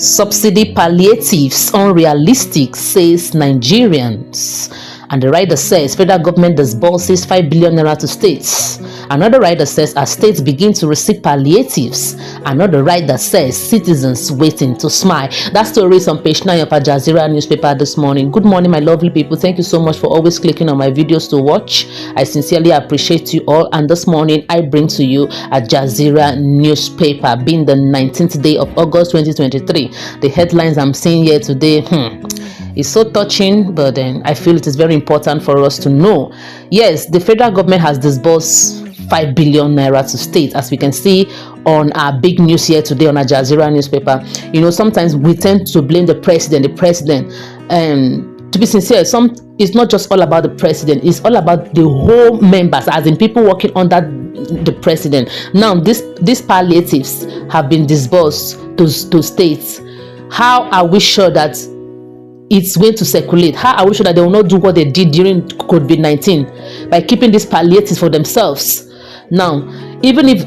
Subsidy palliatives unrealistic, says Nigerians. And the rider says federal government disburses 5 billion naira to states. Another rider says as states begin to receive palliatives. Another rider says citizens waiting to smile. That story is on page 9 of Al Jazeera newspaper this morning. Good morning, my lovely people. Thank you so much for always clicking on my videos to watch. I sincerely appreciate you all. And this morning I bring to you Al Jazeera newspaper, being the 19th day of August 2023. The headlines I'm seeing here today, it's so touching, but then I feel it is very important for us to know. Yes, the federal government has disbursed 5 billion naira to states, as we can see on our big news here today on Al Jazeera newspaper. You know, sometimes we tend to blame the president. To be sincere, it's not just all about the president, it's all about the whole members, as in people working under the president. Now, these palliatives have been disbursed to states. How are we sure that it's going to circulate? How are we sure that they will not do what they did during COVID-19 by keeping these palliatives for themselves? Now, even if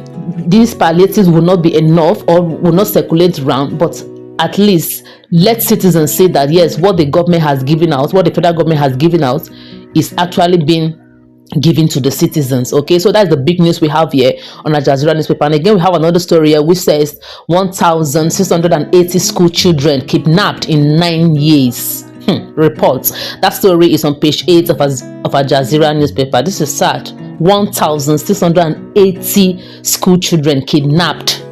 these palliatives will not be enough or will not circulate around, but at least let citizens say that yes, what the government has given out, what the federal government has given out, is actually being given to the citizens. Okay, so that's the big news we have here on Al Jazeera newspaper. And again, we have another story here which says 1,680 school children kidnapped in 9 years. Reports. That story is on page 8 of Al Jazeera newspaper. This is sad. 1,680 school children kidnapped.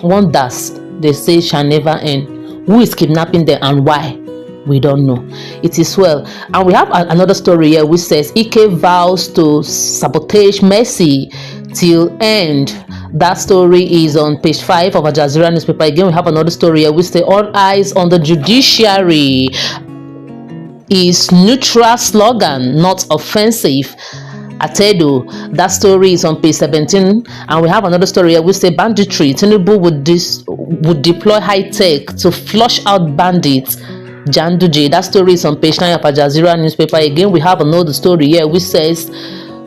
Wonders, they say, shall never end. Who is kidnapping them and why? We don't know. It is well. And we have another story here which says Ike vows to sabotage Mercy till end. That story is on page 5 of Al Jazeera newspaper. Again, we have another story here which says all eyes on the judiciary is neutral slogan, not offensive. Atedo. That story is on page 17. And we have another story here which says banditry. Tinubu would deploy high tech to flush out bandits. Janduje. That story is on page 9 of Al Jazeera newspaper. Again, we have another story here which says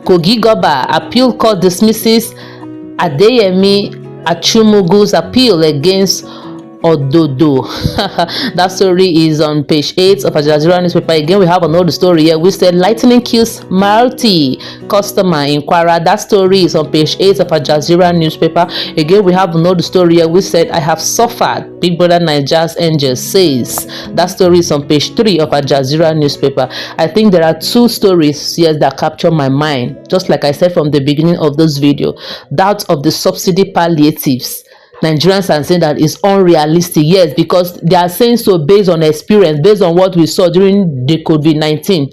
Kogi Goba appeal court dismisses Adeyemi Achumugu's appeal against Ododo. That story is on page 8 of Al Jazeera newspaper. Again, we have another story here which said lightning kills Maruti customer in Kwara. That story is on page 8 of Al Jazeera newspaper. Again, we have another story here which said I have suffered. Big Brother Nigeria's angel says. That story is on page 3 of Al Jazeera newspaper. I think there are two stories here that capture my mind. Just like I said from the beginning of this video, that of the subsidy palliatives. Nigerians are saying that it's unrealistic. Yes, because they are saying so based on experience, based on what we saw during the COVID-19.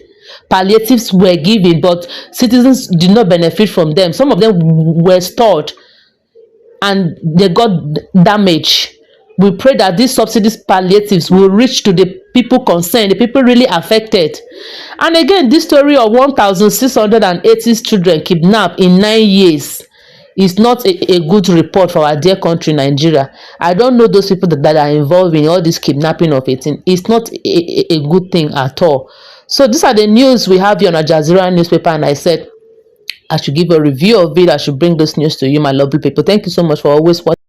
Palliatives were given, but citizens did not benefit from them. Some of them were stored and they got damaged. We pray that these subsidies palliatives will reach to the people concerned, the people really affected. And again, this story of 1,680 children kidnapped in 9 years is not a good report for our dear country, Nigeria. I don't know those people that are involved in all this kidnapping of 18. It's not a good thing at all. So these are the news we have here on Al Jazeera newspaper, and I said I should give a review of it. I should bring this news to you, my lovely people. Thank you so much for always watching.